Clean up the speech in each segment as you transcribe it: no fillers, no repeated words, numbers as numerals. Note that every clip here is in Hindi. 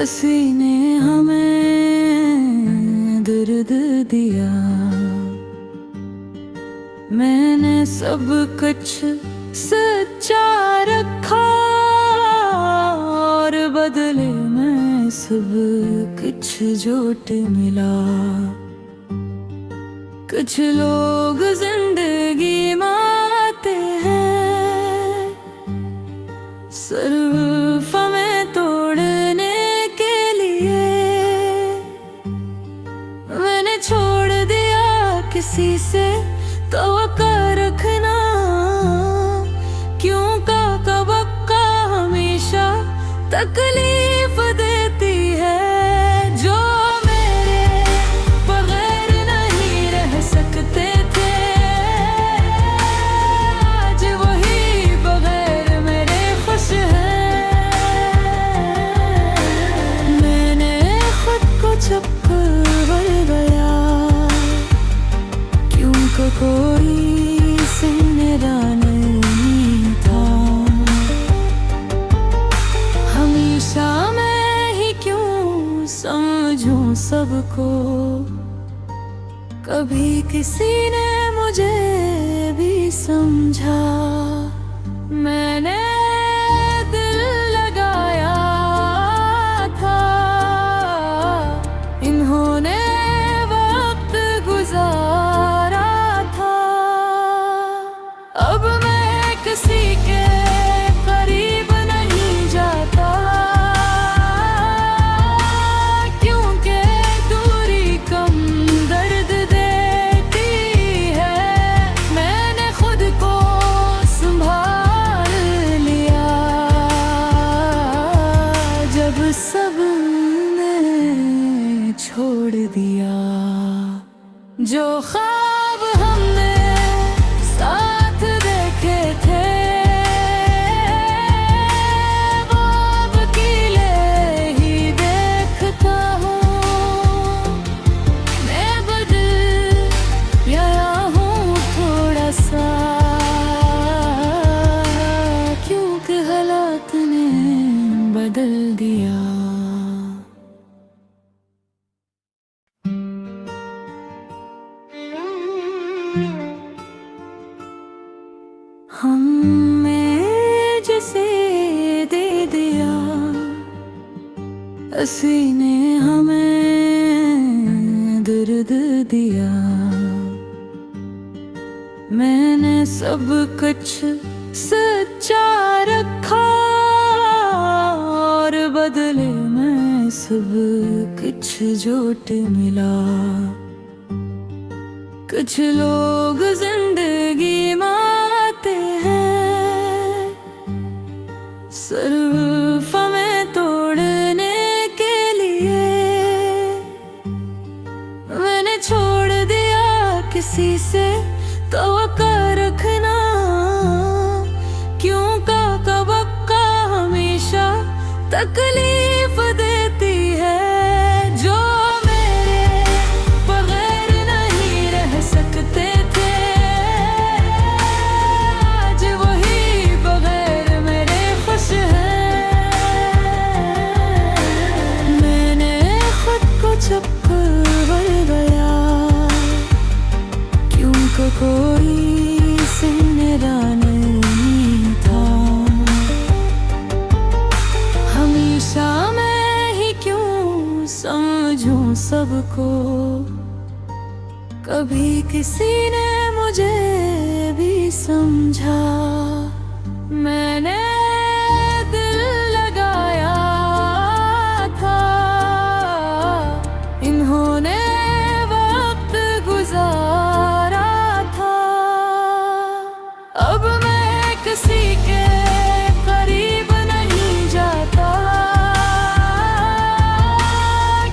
हंसी ने हमें दर्द दिया। मैंने सब कुछ सच्चा रखा और बदले में सब कुछ झूठ मिला। कुछ लोग जिंदगी में आते हैं सिर्फ हमें तोड़ने के लिए। मैंने छोड़ दिया किसी से तवक्को रखना, क्यों का कबक्का हमेशा तकलीफ देती है। जो मेरे बगैर नहीं रह सकते थे, आज वही बगैर मेरे खुश हैं। मैंने खुद को चक्कर गया, क्योंकि कोई मेरा नहीं था। हमेशा मैं ही क्यों समझूं सबको, कभी किसी ने मुझे भी समझा। मैंने दिल लगाया था, इन्होंने वक्त गुजारा था। अब मैं किसी के करीब नहीं जाता, क्योंकि दूरी कम दर्द देती है। मैंने खुद को संभाल लिया जब सबने छोड़ दिया। जो ख्वाब हमने साथ देखे थे, वो अब अकेले ही देखता हूँ। मैं बदल गया हूँ थोड़ा सा, क्योंकि हालात ने बदल दिया। हमें जिसे दे दिया, हंसी ने हमें दर्द दिया। मैंने सब कुछ सच्चा रखा और बदले में सब कुछ झूठ मिला। कुछ लोग जिंदगी में आते हैं सिर्फ हमें तोड़ने के लिए। मैंने छोड़ दिया किसी से तवक्को रखना, क्यों का कबक्का हमेशा तकलीफ देती है। जो मेरे बगैर नहीं रह सकते थे, आज वही बगैर मेरे खुश हैं। मैंने खुद को चक्कर गया, क्योंकि कोई मेरा नहीं था। हमेशा मैं ही क्यों समझूं सबको, कभी किसी ने मुझे भी समझा। मैंने दिल लगाया था, इन्होंने वक्त गुजारा था। अब मैं किसी के करीब नहीं जाता,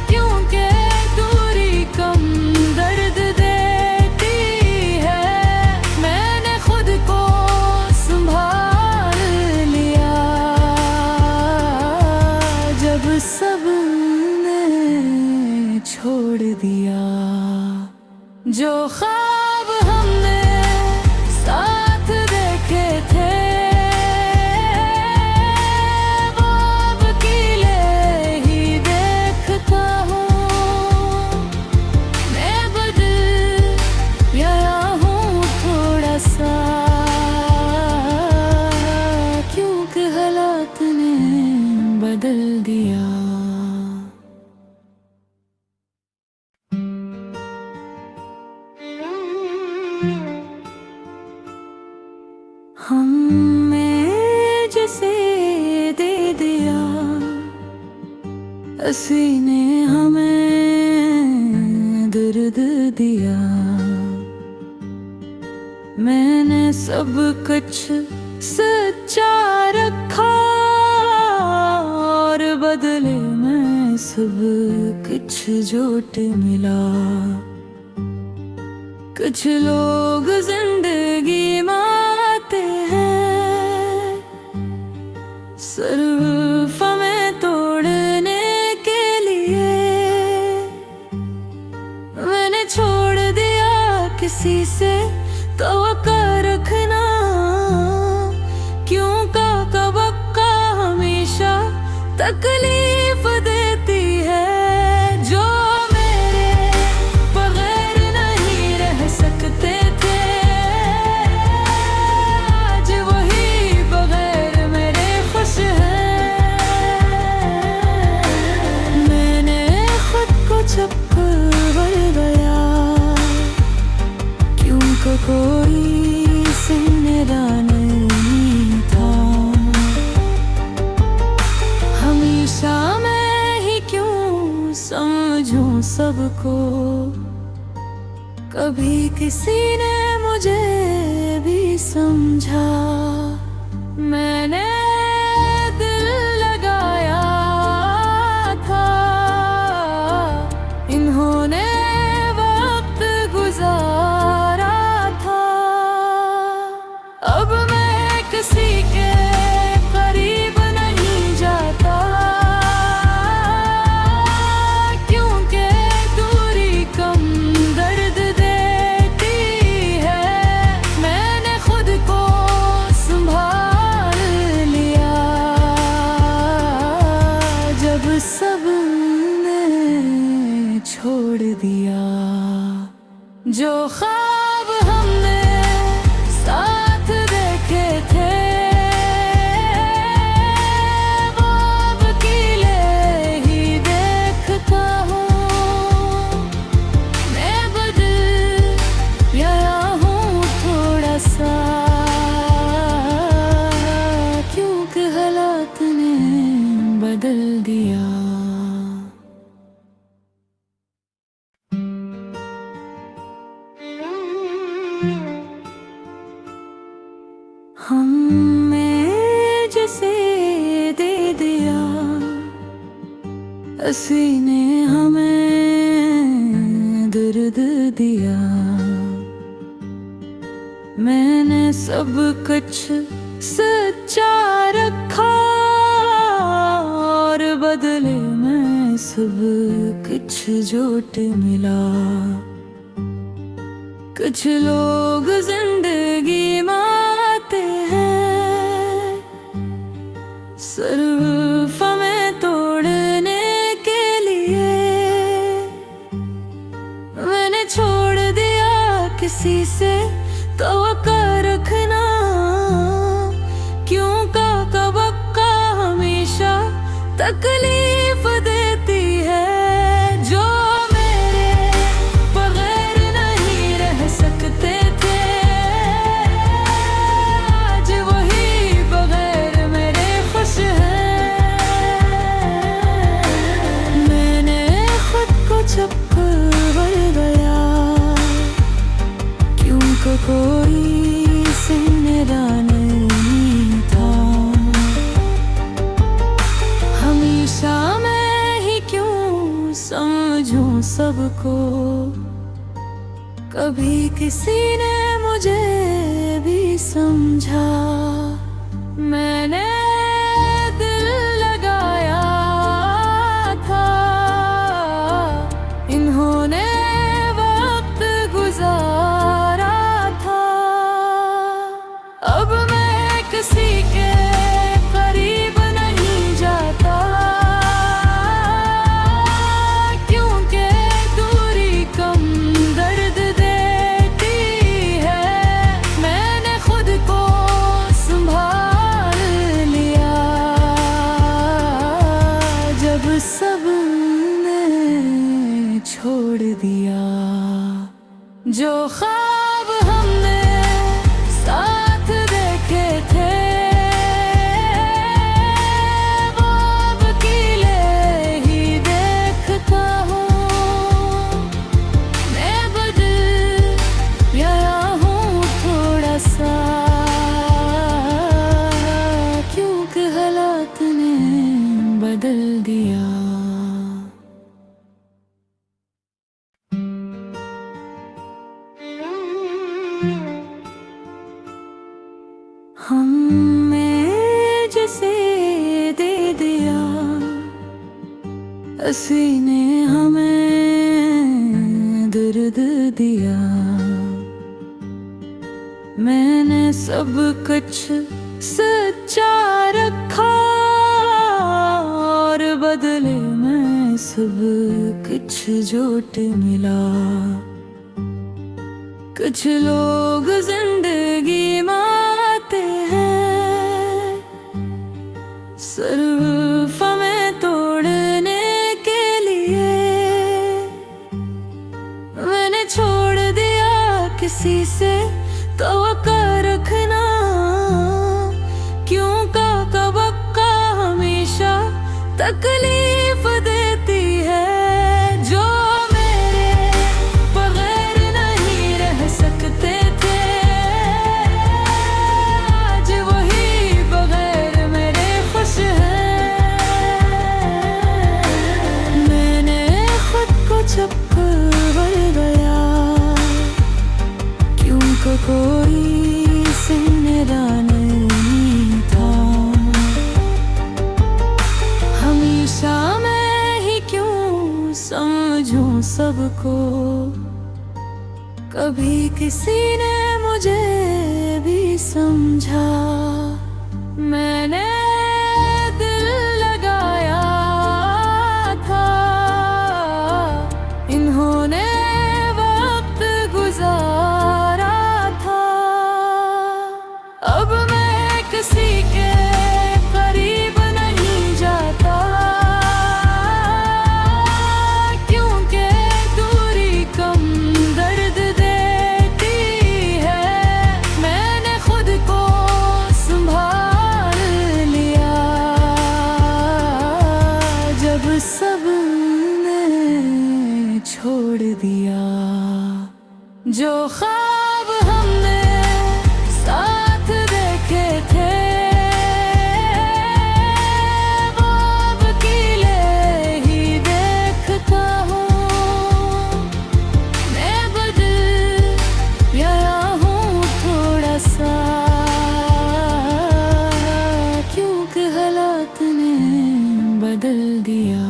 क्योंकि दूरी कम दर्द देती है। मैंने खुद को संभाल लिया जब सबने छोड़ दिया। जो ख्वाब हमने साथ देखे थे, वो अब अकेले ही हंसी ने हमें दर्द दिया। मैंने सब कुछ सच्चा रखा और बदले में सब कुछ झूठ मिला। कुछ लोग जिंदगी में आते हैं सिर्फ हमें तोड़ने के लिए। मैंने छोड़ दिया किसी से तो रखना, क्यों का कबक्का हमेशा तकलीफ देती है। जो मेरे बगैर नहीं रह सकते थे, आज वही बगैर मेरे खुश हैं। मैंने खुद को चक्कर गया, क्योंकि कोई मेरा नहीं था। हमेशा मैं ही क्यों समझूं सबको, कभी किसी ने मुझे भी समझा। मैंने दिल लगाया था, इन्होंने वक्त गुजारा था। अब मैं किसी के करीब नहीं जाता, क्योंकि दूरी कम दर्द देती है। मैंने खुद को संभाल लिया जब सबने छोड़ दिया। जो ख्वाब हमने साथ देखे थे, वो अब अकेले ही देखता हूँ। मैं बदल गया हूँ थोड़ा सा, क्योंकि हालात ने बदल दिया। हमें जिसे दे दिया, हंसी ने हमें दर्द दिया। मैंने सब कुछ सच्चा रखा और बदले में सब कुछ झूठ मिला। कुछ लोग जिंदगी में आते हैं सिर्फ हमें तोड़ने के लिए। मैंने छोड़ दिया किसी से तो रखना, क्यों का कबक्का हमेशा तकलीफ देती है। जो मेरे बगैर नहीं रह सकते थे, आज वही बगैर मेरे खुश हैं। मैंने खुद को चक्कर गया, क्योंकि कोई मेरा नहीं था। हमेशा मैं ही क्यों समझूं सबको, कभी किसी ने मुझे भी समझा। मैंने दिल लगाया था, इन्होंने वक्त गुजारा था। अब मैं किसी के करीब नहीं जाता, क्योंकि दूरी कम दर्द देती है। मैंने खुद को संभाल लिया जब सबने छोड़ दिया। जो ख्वाब हमने साथ देखे थे, वो अब अकेले ही हंसी ने हमें दर्द दिया। मैंने सब कुछ सच्चा रखा और बदले में सब कुछ झूठ मिला। कुछ लोग जिंदगी में आते हैं सिर्फ हमें तोड़ने के लिए। मैंने छोड़ दिया किसी से तवक्को रखना, क्यों का तवक्को हमेशा तकलीफ देती है। जो मेरे बगैर नहीं रह सकते थे, आज वही बगैर मेरे खुश हैं। मैंने खुद को चक्कर गया, क्योंकि कोई मेरा नहीं था। हमेशा मैं ही क्यों समझूं सबको, कभी किसी ने मुझे भी समझा। मैंने दिल लगाया था, इन्होंने वक्त गुजारा था। अब मैं किसी के करीब नहीं जाता, क्योंकि दूरी कम दर्द देती है। मैंने खुद को संभाल लिया, जब सबने छोड़ दिया। जो ख्वाब हमने साथ देखे थे, वो अब अकेले ही देखता हूँ। मैं बदल गया हूँ थोड़ा सा, क्योंकि हालात ने बदल दिया।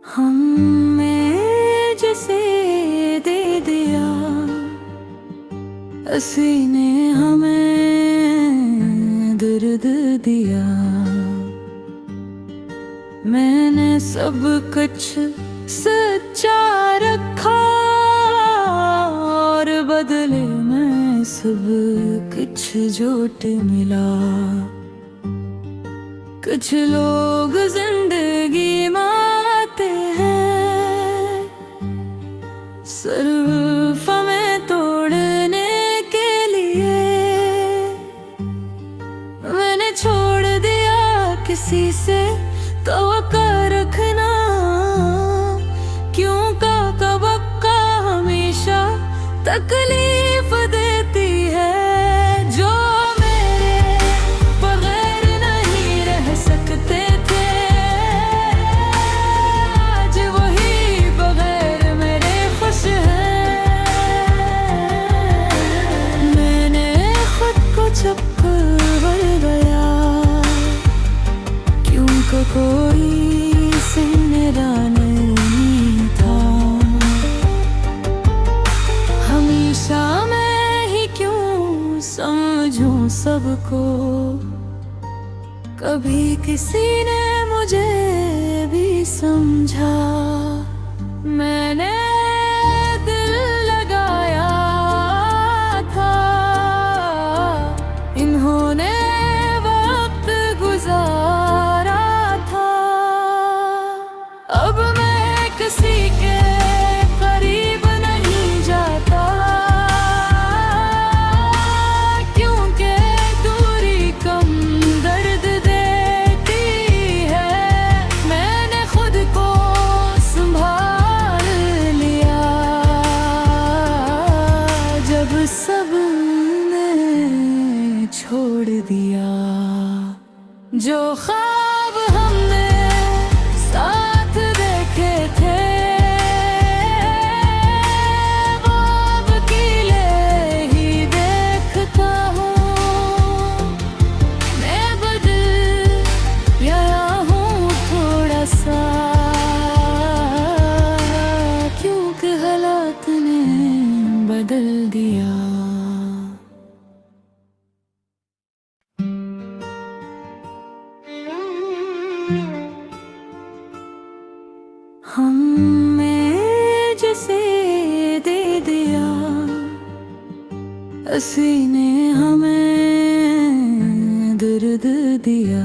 हमें जिसे दे दिया, हंसी ने हमें दर्द दिया। मैंने सब कुछ सच्चा रखा और बदले में सब कुछ झूठ मिला। कुछ लोग जिंदगी में आते हैं सिर्फ हमें तोड़ने के लिए। मैंने छोड़ दिया किसी से तवक्को रखना, क्यों का तवक्को हमेशा तकलीफ देती है। जो मेरे बगैर नहीं रह सकते थे, आज वही बगैर मेरे खुश हैं। मैंने खुद को चक्कर गया, क्योंकि कोई मेरा नहीं था। हमेशा मैं ही क्यों समझूं सबको, कभी किसी ने मुझे भी समझा। मैंने दिल लगाया था, इन्होंने वक्त गुजारा था। अब मैं किसी के करीब नहीं जाता, क्योंकि दूरी कम दर्द देती है। मैंने खुद को संभाल लिया, जब सबने छोड़ दिया। जो ख्वाब हमने साथ देखे थे, वो अब अकेले ही हंसी ने हमें दर्द दिया।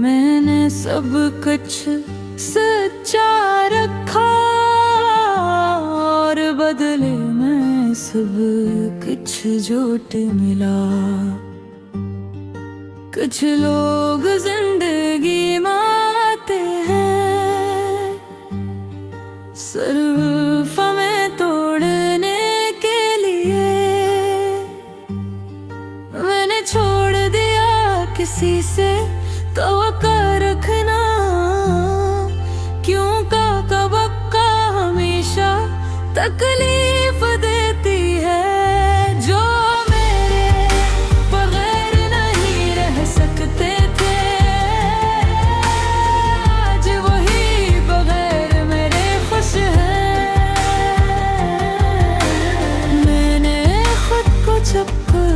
मैंने सब कुछ सच्चा रखा और बदले में सब कुछ झूठ मिला। कुछ लोग जिंदगी में आते हैं सिर्फ हमें तोड़ने के लिए। मैंने छोड़ दिया किसी से तवक्को रखना, क्यों का कबक्का हमेशा तकलीफ देती है। जो मेरे बगैर नहीं रह सकते थे, आज वही बगैर मेरे खुश हैं। मैंने खुद को चक्कर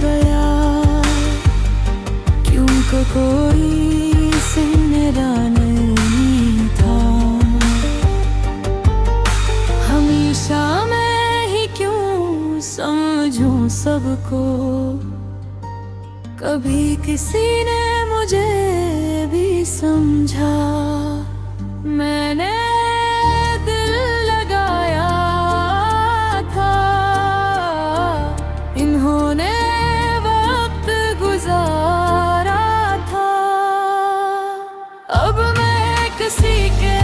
गया, क्योंकि कोई मेरा नहीं था। हमेशा मैं ही क्यों समझूं सबको, कभी किसी ने मुझे भी समझा। मैंने दिल लगाया था, इन्होंने वक्त गुजारा था। अब मैं किसी के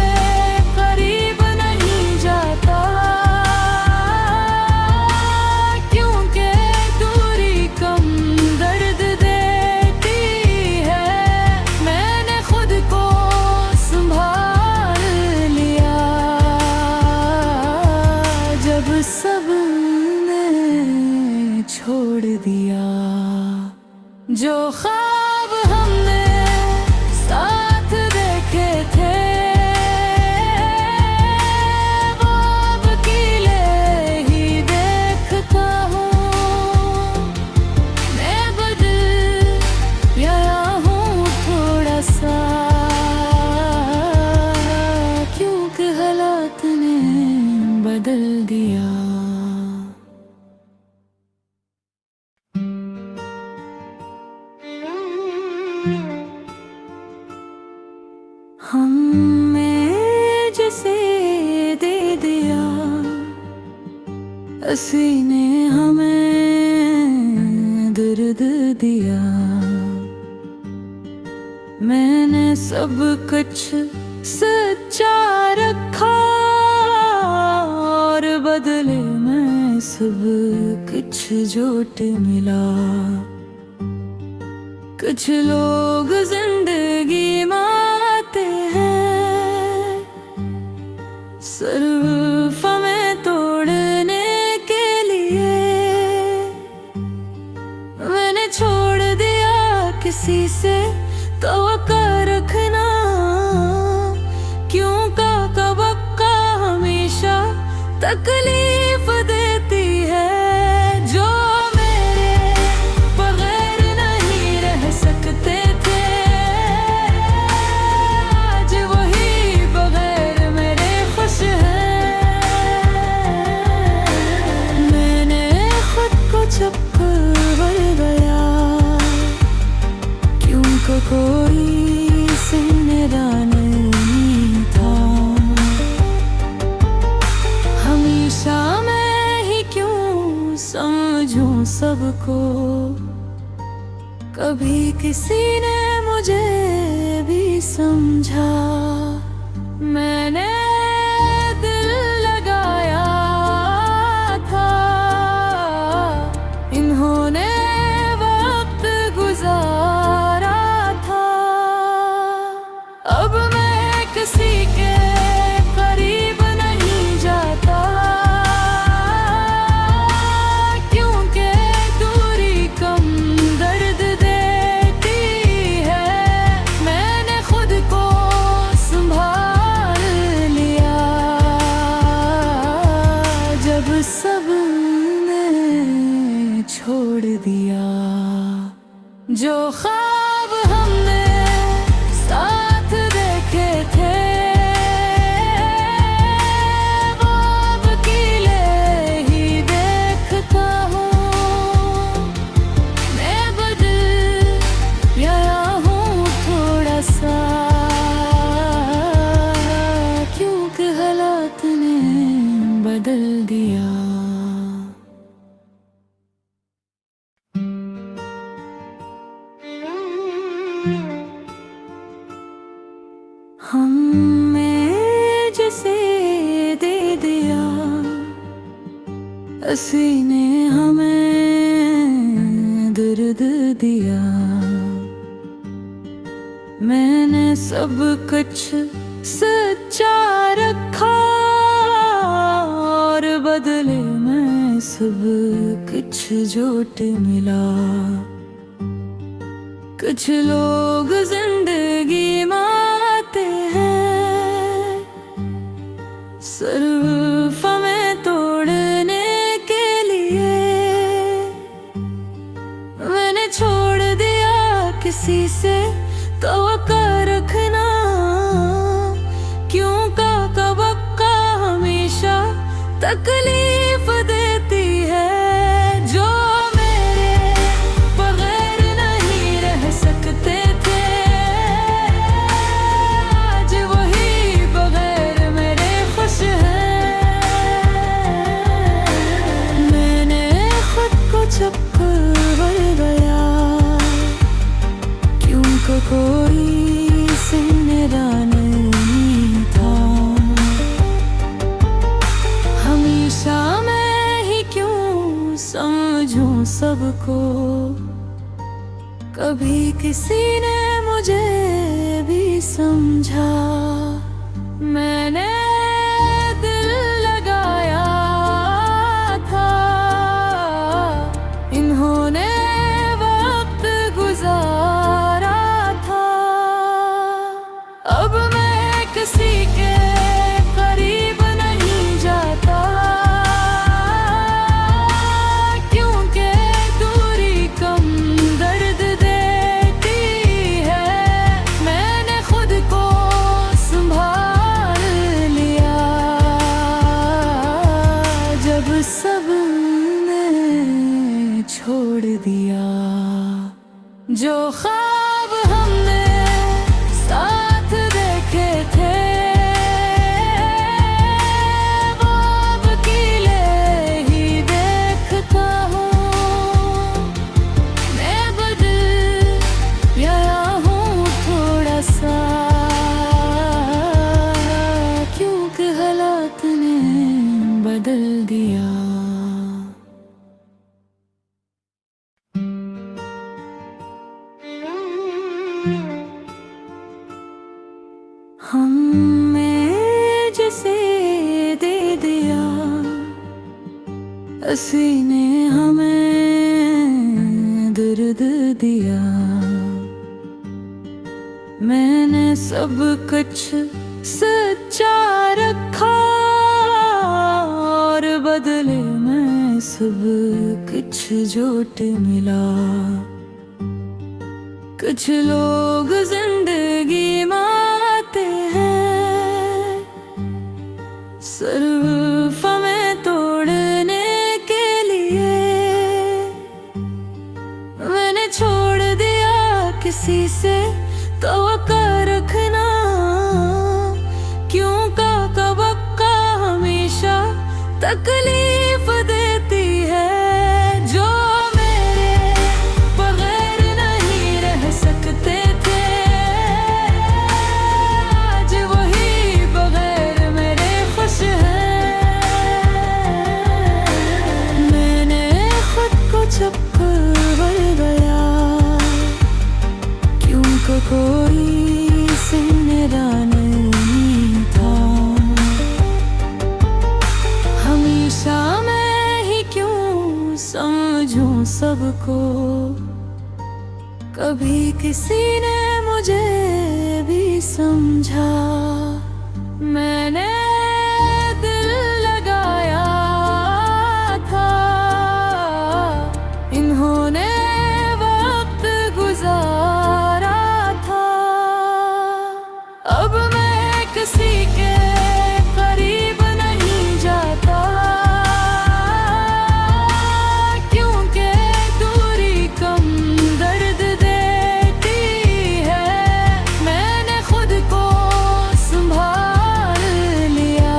करीब नहीं जाता, क्योंकि दूरी कम दर्द देती है। मैंने खुद को संभाल लिया, जब सबने छोड़ दिया। जो ख्वाब हमने साथ देखे थे, वो अब अकेले ही देखता हूँ। मैं बदल गया हूँ थोड़ा सा, क्योंकि हालात ने बदल दिया। हमें जिसे दे दिया, हंसी ने हमें दर्द दिया। मैंने सब कुछ सच्चा रखा और बदले में सब कुछ झूठ मिला। कुछ लोग जिंदगी में आते हैं सिर्फ हमें तोड़ने के लिए। मैंने छोड़ दिया किसी से तवक्को रखना, क्यों का कबक्का हमेशा तकलीफ देती है। जो मेरे बगैर नहीं रह सकते थे, आज वही बगैर मेरे खुश हैं। मैंने खुद को चक्कर गया, क्योंकि कोई मेरा नहीं था। हमेशा मैं ही क्यों समझूं सबको, कभी किसी ने मुझे भी समझा। मैंने दिल लगाया था, इन्होंने वक्त गुजारा था। अब मैं किसी के करीब नहीं जाता, क्योंकि दूरी कम दर्द देती है। मैंने खुद को संभाल लिया, जब सबने छोड़ दिया। जो ख्वाब हमने साथ देखे थे, वो अब अकेले ही हंसी ने हमें दर्द दिया। मैंने सब कुछ सच्चा रखा और बदले में सब कुछ झूठ मिला। कुछ लोग जिंदगी में आते हैं सिर्फ हमें तोड़ने के लिए। मैंने छोड़ दिया किसी से तो रखना, क्यों का कबक्का हमेशा तकलीफ देती है। जो मेरे बगैर नहीं रह सकते थे, आज वही बगैर मेरे खुश हैं। मैंने खुद को चक्कर गया, क्योंकि कोई मेरा नहीं था। हमेशा मैं ही क्यों समझूं सबको, कभी किसी ने मुझे भी समझा। मैंने दिल लगाया था, इन्होंने वक्त गुजारा था। अब मैं किसी के करीब नहीं जाता, क्योंकि दूरी कम दर्द देती है। मैंने खुद को संभाल लिया जब सबने छोड़ दिया। जो ख्वाब हमने साथ देखे थे, वो अब अकेले ही देखता हूँ। मैं बदल गया हूँ थोड़ा सा, क्योंकि हालात ने बदल दिया। हमें जिसे दे दिया, हंसी ने हमें दर्द दिया। मैंने सब कुछ सच्चा रखा और बदले में सब कुछ झूठ मिला। कुछ लोग जिंदगी में आते हैं सिर्फ हमें तोड़ने के लिए। मैंने छोड़ दिया किसी से तो रखना, क्यों का कबक्का हमेशा तकलीफ देती है। जो मेरे बगैर नहीं रह सकते थे, आज वही बगैर मेरे खुश हैं। मैंने खुद को चक्कर गया, क्योंकि कोई मेरा नहीं था। हमेशा मैं ही क्यों समझूं सबको, कभी किसी ने मुझे भी समझा। मैंने दिल लगाया था, इन्होंने वक्त गुजारा था। अब मैं किसी के करीब नहीं जाता, क्योंकि दूरी कम दर्द देती है। मैंने खुद को संभाल लिया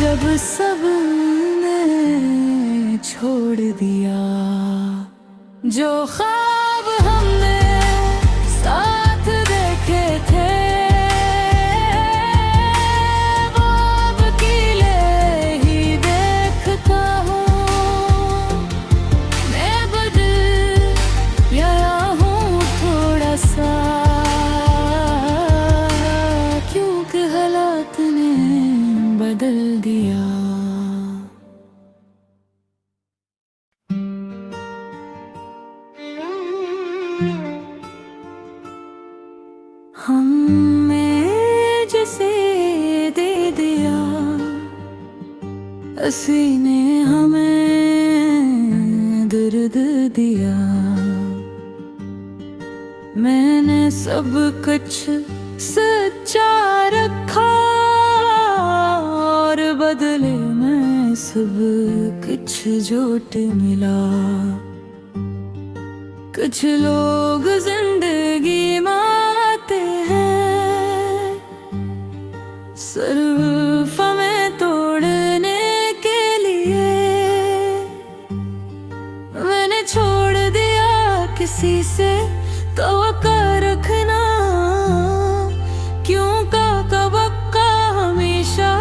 जब सबने छोड़ दिया। जो ख्वाब हमने साथ देखे थे, वो अब अकेले ही हंसी ने हमें दर्द दिया। मैंने सब कुछ सच्चा रखा और बदले में सब कुछ झूठ मिला। कुछ लोग जिंदगी में आते हैं सिर्फ हमें तोड़ने के लिए। मैंने छोड़ दिया किसी से तो रखना, क्यों का कबक्का हमेशा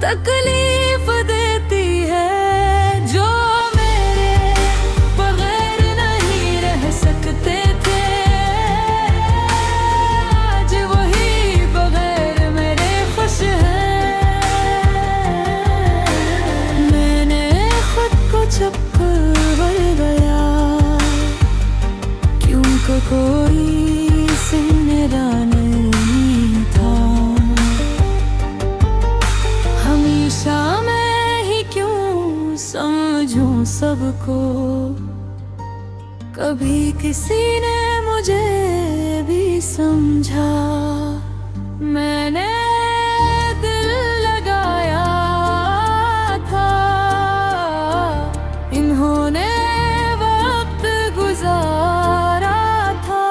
तकलीफ देती है। जो मेरे बगैर नहीं रह सकते थे, आज वही बगैर मेरे खुश हैं। मैंने खुद को चक्कर गया, क्योंकि कोई मेरा नहीं था। हमेशा मैं ही क्यों समझूं सबको, कभी किसी ने मुझे भी समझा। मैंने दिल लगाया था, इन्होंने वक्त गुजारा था।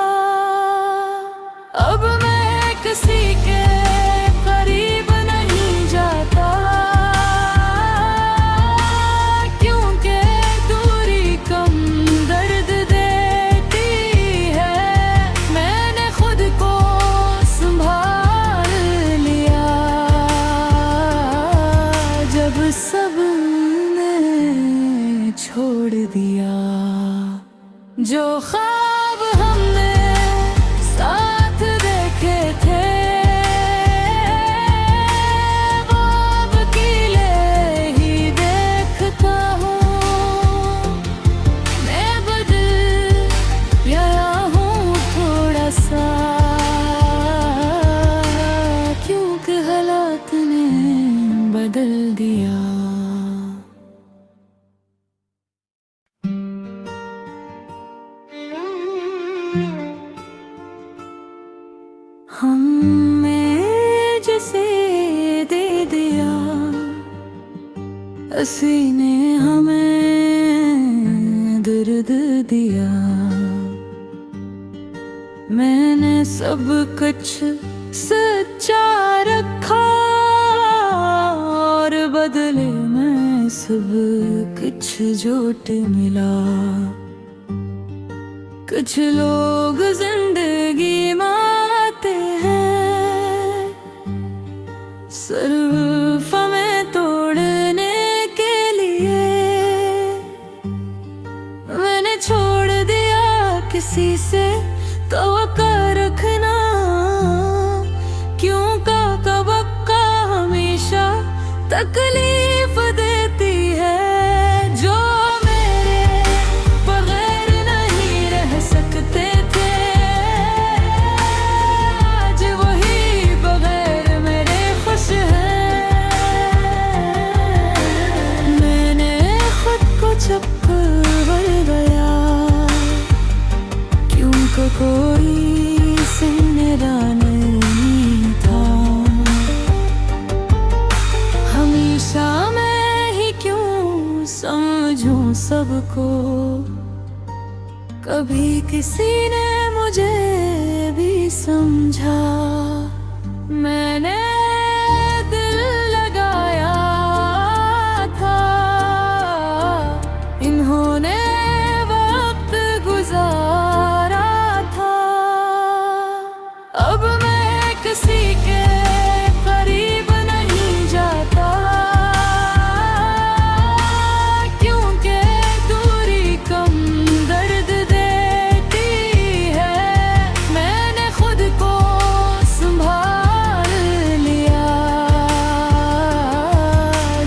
अब मैं किसी के करीब नहीं जाता, क्योंकि दूरी कम दर्द देती है। मैंने खुद को संभाल लिया जब सबने छोड़ दिया। जो ख्वाब हमने साथ देखे थे, वो अब अकेले ही देखता हूँ। मैं बदल गया हूँ थोड़ा सा, क्योंकि हालात ने बदल दिया। हमें जिसे दे दिया, हंसी ने हमें दर्द दिया। मैंने सब कुछ सच्चा रखा और बदले में सब कुछ झूठ मिला। कुछ लोग जिंदगी में आते हैं सिर्फ हमें तोड़ने के लिए। मैंने छोड़ दिया किसी से तो रखना, क्यों का कबक्का हमेशा तकलीफ देती है। जो मेरे बगैर नहीं रह सकते थे, आज वही बगैर मेरे खुश हैं। मैंने खुद को चक्कर गया, क्योंकि कोई मेरा नहीं था। हमेशा मैं ही क्यों समझूं सबको, कभी किसी ने मुझे भी समझा। मैंने दिल लगाया था, इन्होंने वक्त गुजारा था। अब मैं किसी के करीब नहीं जाता, क्योंकि दूरी कम दर्द देती है। मैंने खुद को संभाल लिया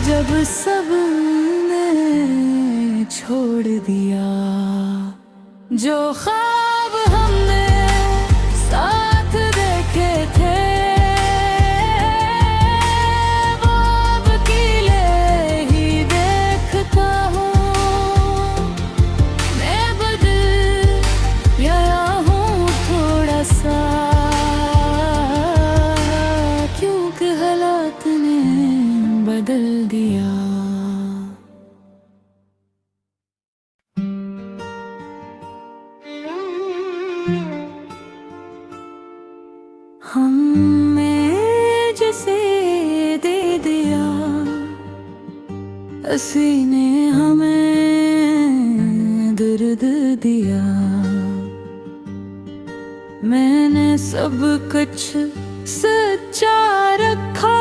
जब सबने छोड़ दिया। जो ख्वाब हमने साथ देखे थे, वो अब अकेले ही किसी ने हमें दर्द दिया, मैंने सब कुछ सच्चा रखा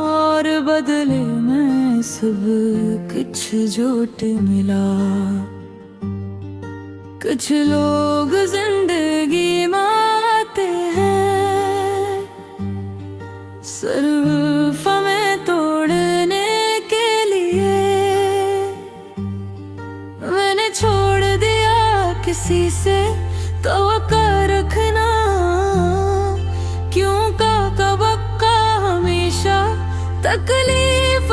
और बदले में सब कुछ झूठ मिला। कुछ लोग जिंदगी में आते हैं सिर्फ हमें तोड़ने के लिए। मैंने छोड़ दिया किसी से तो रखना, क्यों का कबक्का हमेशा तकलीफ